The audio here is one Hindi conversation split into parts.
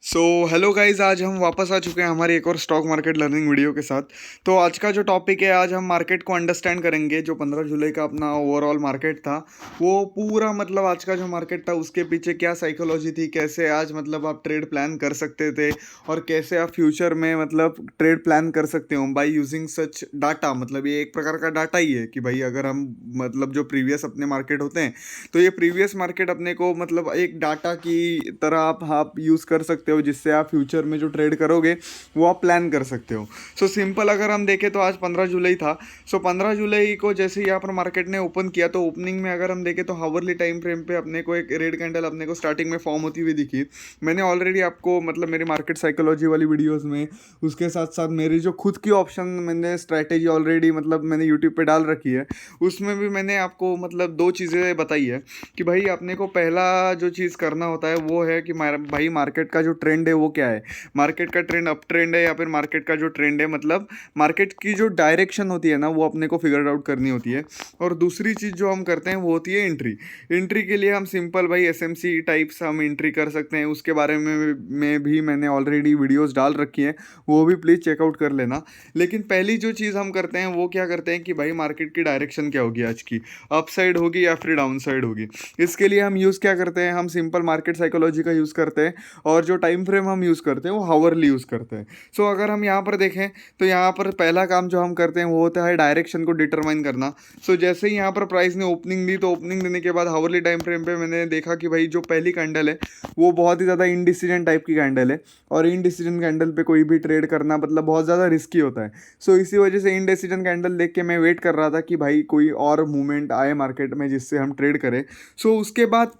सो हेलो गाइज, आज हम वापस आ चुके हैं हमारी एक और स्टॉक मार्केट लर्निंग वीडियो के साथ। तो आज का जो टॉपिक है, आज हम मार्केट को अंडरस्टैंड करेंगे। जो 15 जुलाई का अपना ओवरऑल मार्केट था, वो पूरा मतलब आज का जो मार्केट था उसके पीछे क्या साइकोलॉजी थी, कैसे आज मतलब आप ट्रेड प्लान कर सकते थे और कैसे आप फ्यूचर में मतलब ट्रेड प्लान कर सकते हो बाय यूजिंग सच डाटा। मतलब ये एक प्रकार का डाटा ही है कि भाई अगर हम मतलब जो प्रीवियस अपने मार्केट होते हैं, तो ये प्रीवियस मार्केट अपने को मतलब एक डाटा की तरह आप यूज़ कर सकते हो, जिससे आप फ्यूचर में जो ट्रेड करोगे वो आप प्लान कर सकते हो। सो सिंपल अगर हम देखें तो आज 15 जुलाई था। सो 15 जुलाई को जैसे ही यहाँ पर मार्केट ने ओपन किया, तो ओपनिंग में अगर हम देखें तो हावरली टाइम फ्रेम पे अपने को एक रेड कैंडल अपने को स्टार्टिंग में फॉर्म होती हुई दिखी। मैंने ऑलरेडी आपको मतलब मेरी मार्केट साइकोलॉजी वाली वीडियोस में, उसके साथ साथ मेरी जो खुद की ऑप्शन मैंने स्ट्रैटेजी ऑलरेडी मतलब मैंने यूट्यूब पे डाल रखी है, उसमें भी मैंने आपको मतलब दो चीज़ें बताई है कि भाई अपने को पहला जो चीज़ करना होता है वो है कि भाई मार्केट का जो ट्रेंड है वो क्या है। मार्केट का ट्रेंड अप ट्रेंड है या फिर मार्केट का जो ट्रेंड है, मतलब मार्केट की जो डायरेक्शन होती है ना, वो अपने को फिगर आउट करनी होती है। और दूसरी चीज़ जो हम करते हैं वो होती है एंट्री। एंट्री के लिए हम सिंपल भाई एसएमसी टाइप्स हम एंट्री कर सकते हैं। उसके बारे में भी मैंने ऑलरेडी वीडियोस डाल रखी हैं, वो भी प्लीज़ चेकआउट कर लेना। लेकिन पहली जो चीज़ हम करते हैं वो क्या करते हैं कि भाई मार्केट की डायरेक्शन क्या होगी आज की, अप साइड होगी या फिर डाउन साइड होगी। इसके लिए हम यूज़ क्या करते हैं, हम सिंपल मार्केट साइकोलॉजी का यूज़ करते हैं और जो टाइम फ्रेम हम यूज़ करते हैं वो हावरली यूज़ करते हैं। सो अगर हम यहाँ पर देखें तो यहाँ पर पहला काम जो हम करते हैं वो होता है डायरेक्शन को डिटरमाइन करना। सो जैसे ही यहाँ पर प्राइस ने ओपनिंग दी, तो ओपनिंग देने के बाद हावरली टाइम फ्रेम पे मैंने देखा कि भाई जो पहली कैंडल है वो बहुत ही ज़्यादा इनडिसीजन टाइप की कैंडल है, और इनडिसीजन कैंडल पे कोई भी ट्रेड करना मतलब बहुत ज़्यादा रिस्की होता है। सो इसी वजह से इनडिसीजन कैंडल देख के मैं वेट कर रहा था कि भाई कोई और मूवमेंट आए मार्केट में जिससे हम ट्रेड करें। सो उसके बाद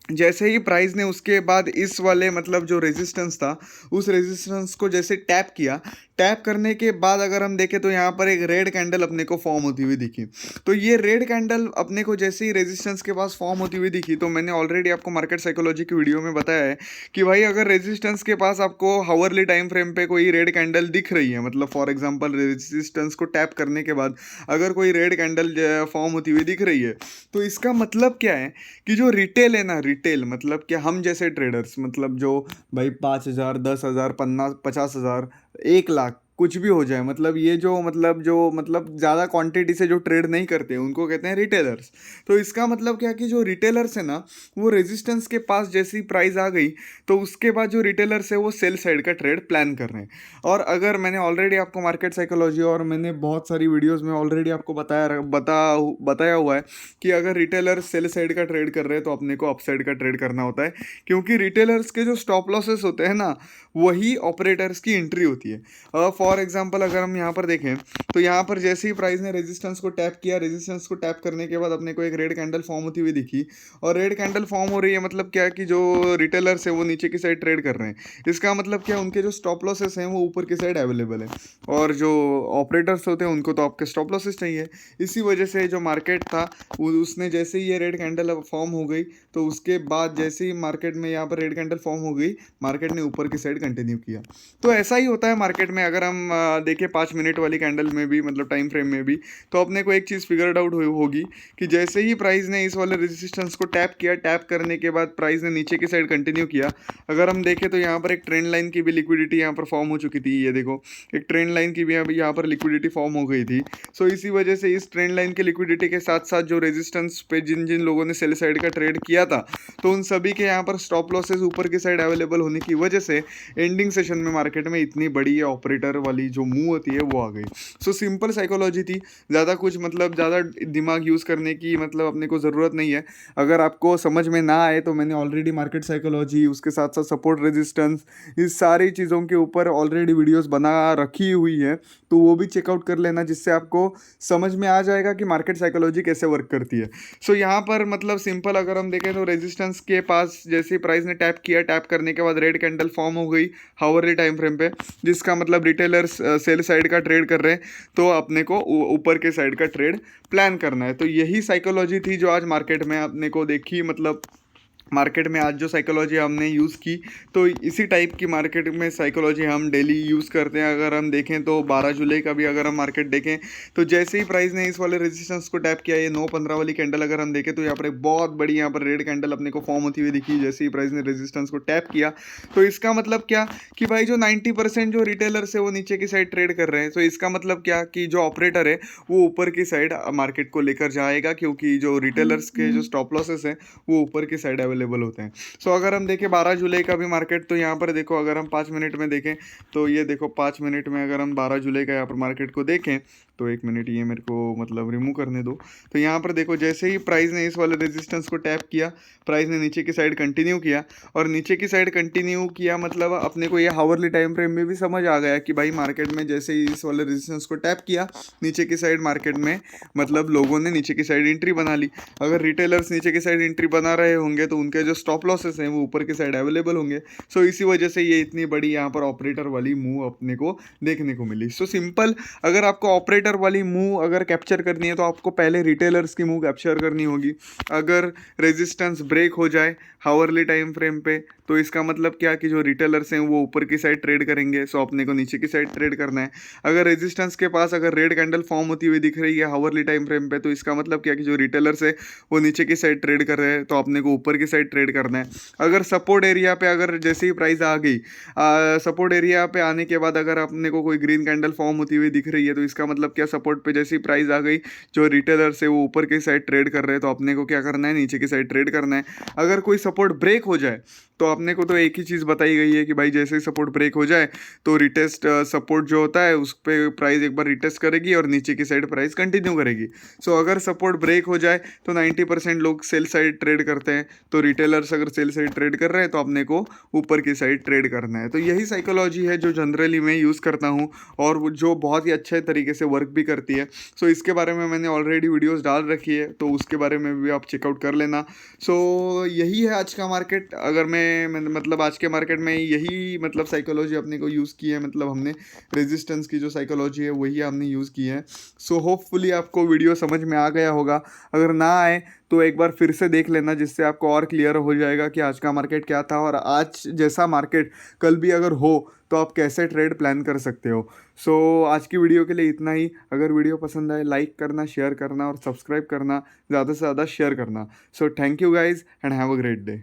जैसे ही प्राइस ने उसके बाद इस वाले मतलब जो रेजिस्टेंस था, उस रेजिस्टेंस को जैसे टैप किया, टैप करने के बाद अगर हम देखें तो यहाँ पर एक रेड कैंडल अपने को फॉर्म होती हुई दिखी। तो ये रेड कैंडल अपने को जैसे ही रेजिस्टेंस के पास फॉर्म होती हुई दिखी, तो मैंने ऑलरेडी आपको मार्केट साइकोलॉजी की वीडियो में बताया है कि भाई अगर रेजिस्टेंस के पास आपको हावरली टाइम फ्रेम पे कोई रेड कैंडल दिख रही है, मतलब फॉर एग्जांपल रेजिस्टेंस को टैप करने के बाद अगर कोई रेड कैंडल फॉर्म होती हुई दिख रही है, तो इसका मतलब क्या है कि जो रिटेल है ना, रिटेल मतलब कि हम जैसे ट्रेडर्स, मतलब जो भाई 5,000, 10,000, 50,000, 1 लाख कुछ भी हो जाए, मतलब ये जो ज़्यादा क्वांटिटी से जो ट्रेड नहीं करते उनको कहते हैं रिटेलर्स। तो इसका मतलब क्या कि जो रिटेलर्स है ना, वो रेजिस्टेंस के पास जैसी प्राइस आ गई, तो उसके बाद जो रिटेलर्स है वो सेल साइड का ट्रेड प्लान कर रहे हैं। और अगर मैंने ऑलरेडी आपको मार्केट साइकोलॉजी और मैंने बहुत सारी वीडियोज़ में ऑलरेडी आपको बताया हुआ है कि अगर रिटेलर सेल साइड का ट्रेड कर रहे हैं तो अपने को अप साइड का ट्रेड करना होता है, क्योंकि रिटेलर्स के जो स्टॉप लॉसेस होते हैं ना, वही ऑपरेटर्स की एंट्री होती है। फॉर एग्जांपल अगर हम यहाँ पर देखें तो यहाँ पर जैसे ही प्राइस ने रेजिस्टेंस को टैप किया, रेजिस्टेंस को टैप करने के बाद अपने को एक रेड कैंडल फॉर्म होती हुई दिखी। और रेड कैंडल फॉर्म हो रही है, मतलब क्या कि जो रिटेलर्स है वो नीचे की साइड ट्रेड कर रहे हैं। इसका मतलब क्या, उनके जो स्टॉप लॉसेस हैं वो ऊपर की साइड अवेलेबल है, और जो ऑपरेटर्स होते हैं उनको तो आपके स्टॉप लॉसेस चाहिए। इसी वजह से जो मार्केट था उसने जैसे ही ये रेड कैंडल अब फॉर्म हो गई, तो उसके बाद जैसे ही मार्केट में यहाँ पर रेड कैंडल फॉर्म हो गई, मार्केट ने ऊपर की साइड कंटिन्यू किया। तो ऐसा ही होता है मार्केट में। अगर हम देखें 5 मिनट वाली कैंडल में भी, मतलब टाइम फ्रेम में भी, तो अपने को एक चीज़ फिगर्ड आउट होगी कि जैसे ही प्राइस ने इस वाले रेजिस्टेंस को टैप किया, टैप करने के बाद प्राइस ने नीचे की साइड कंटिन्यू किया। अगर हम देखें तो यहाँ पर एक ट्रेंड लाइन की भी लिक्विडिटी यहाँ पर फॉर्म हो चुकी थी। ये देखो, एक ट्रेंड लाइन की भी अभी यहाँ पर लिक्विडिटी फॉर्म हो गई थी। सो इसी वजह से इस ट्रेंड लाइन की लिक्विडिटी के साथ साथ जो रेजिस्टेंस पे जिन जिन लोगों ने सेल साइड का ट्रेड किया था, तो उन सभी के यहाँ पर स्टॉप लॉसेस ऊपर की साइड अवेलेबल होने की वजह से एंडिंग सेशन में मार्केट में इतनी बड़ी ऑपरेटर वाली जो मूव होती है वो आ गई। सो सिंपल साइकोलॉजी थी, ज़्यादा कुछ मतलब ज़्यादा दिमाग यूज़ करने की मतलब अपने को ज़रूरत नहीं है। अगर आपको समझ में ना आए तो मैंने ऑलरेडी मार्केट साइकोलॉजी, उसके साथ साथ सपोर्ट रेजिस्टेंस, इस सारी चीज़ों के ऊपर ऑलरेडी वीडियोस बना रखी हुई है, तो वो भी चेकआउट कर लेना, जिससे आपको समझ में आ जाएगा कि मार्केट साइकोलॉजी कैसे वर्क करती है। सो यहाँ पर मतलब सिंपल अगर हम देखें तो रेजिस्टेंस के पास जैसे प्राइस ने टैप किया, टैप करने के बाद रेड कैंडल फॉर्म हो गई हावरली टाइम फ्रेम पे, जिसका मतलब रिटेलर्स सेल साइड का ट्रेड कर रहे हैं, तो अपने को ऊपर के साइड का ट्रेड प्लान करना है। तो यही साइकोलॉजी थी जो आज मार्केट में अपने को देखी, मतलब मार्केट में आज जो साइकोलॉजी हमने यूज़ की, तो इसी टाइप की मार्केट में साइकोलॉजी हम डेली यूज़ करते हैं। अगर हम देखें तो 12 जुलाई का भी अगर हम मार्केट देखें, तो जैसे ही प्राइस ने इस वाले रेजिस्टेंस को टैप किया, ये 9:15 वाली कैंडल अगर हम देखें, तो यहाँ पर एक बहुत बड़ी यहाँ पर रेड कैंडल अपने को फॉर्म होती हुई दिखी जैसे ही प्राइस ने रेजिस्टेंस को टैप किया। तो इसका मतलब क्या कि भाई जो 90% जो रिटेलर्स है वो नीचे की साइड ट्रेड कर रहे हैं। तो इसका मतलब क्या कि जो ऑपरेटर है वो ऊपर की साइड मार्केट को लेकर जाएगा, क्योंकि जो रिटेलर्स के जो स्टॉप लॉसेस हैं वो ऊपर की साइड अवेलेबल होते हैं। सो अगर हम देखें 12 जुलाई का भी मार्केट, तो यहाँ पर देखो अगर हम 5 मिनट में देखें, तो ये देखो 5 मिनट में अगर हम 12 जुलाई का यहाँ पर मार्केट को देखें, तो 1 मिनट ये मेरे को मतलब रिमूव करने दो। तो यहाँ पर देखो जैसे ही प्राइस ने इस वाले रेजिस्टेंस को टैप किया, प्राइस ने नीचे की साइड कंटिन्यू किया, और नीचे की साइड कंटिन्यू किया मतलब अपने को ये हावरली टाइम फ्रेम में भी समझ आ गया कि भाई मार्केट में जैसे ही इस वाले रेजिस्टेंस को टैप किया नीचे की साइड मार्केट में, मतलब लोगों ने नीचे की साइड एंट्री बना ली। अगर रिटेलर्स नीचे की साइड एंट्री बना रहे होंगे तो उनके जो स्टॉप लॉसेस हैं वो ऊपर की साइड अवेलेबल होंगे। सो इसी वजह से ये इतनी बड़ी यहाँ पर ऑपरेटर वाली मूव अपने को देखने को मिली। सो सिंपल, अगर आपको ऑपरेटर वाली मूव अगर कैप्चर करनी है तो आपको पहले रिटेलर्स की मूव कैप्चर करनी होगी। अगर रेजिस्टेंस ब्रेक हो जाए हावरली टाइम फ्रेम पे, तो इसका मतलब क्या कि जो रिटेलर्स हैं वो ऊपर की साइड ट्रेड करेंगे, सो अपने को नीचे की साइड ट्रेड करना है। अगर रेजिस्टेंस के पास अगर रेड कैंडल फॉर्म होती हुई दिख रही है हावरली टाइम फ्रेम पे, तो इसका मतलब क्या कि जो रिटेलर्स है वो नीचे की साइड ट्रेड कर रहे हैं, तो अपने को ऊपर की साइड ट्रेड करना है। अगर सपोर्ट एरिया पे अगर जैसे ही प्राइस आ गई, सपोर्ट एरिया पे आने के बाद अगर अपने को कोई ग्रीन कैंडल फॉर्म होती हुई दिख रही है, तो इसका मतलब क्या सपोर्ट पे जैसे ही प्राइस आ गई, जो रिटेलर्स है वो ऊपर की साइड ट्रेड कर रहे हैं, तो अपने को क्या करना है, नीचे की साइड ट्रेड करना है। अगर कोई सपोर्ट ब्रेक हो जाए, तो अपने को तो एक ही चीज़ बताई गई है कि भाई जैसे ही सपोर्ट ब्रेक हो जाए तो रिटेस्ट सपोर्ट जो होता है उस पर प्राइस एक बार रिटेस्ट करेगी और नीचे की साइड प्राइस कंटिन्यू करेगी। सो अगर सपोर्ट ब्रेक हो जाए तो 90% लोग सेल साइड ट्रेड करते हैं, तो रिटेलर्स अगर सेल साइड ट्रेड कर रहे हैं तो अपने को ऊपर की साइड ट्रेड करना है। तो यही साइकोलॉजी है जो जनरली मैं यूज़ करता हूँ और जो बहुत ही अच्छे तरीके से वर्क भी करती है। सो इसके बारे में मैंने ऑलरेडी वीडियोज़ डाल रखी है, तो उसके बारे में भी आप चेकआउट कर लेना। सो यही है आज का मार्केट। अगर मैं मतलब आज के मार्केट में यही मतलब साइकोलॉजी अपने को यूज़ की है, मतलब हमने रेजिस्टेंस की जो साइकोलॉजी है वही हमने यूज़ की है। सो होपफुली आपको वीडियो समझ में आ गया होगा। अगर ना आए तो एक बार फिर से देख लेना, जिससे आपको और क्लियर हो जाएगा कि आज का मार्केट क्या था, और आज जैसा मार्केट कल भी अगर हो तो आप कैसे ट्रेड प्लान कर सकते हो। सो आज की वीडियो के लिए इतना ही। अगर वीडियो पसंद आए लाइक करना, शेयर करना और सब्सक्राइब करना, ज़्यादा से ज़्यादा शेयर करना। So thank you guys and have a great day.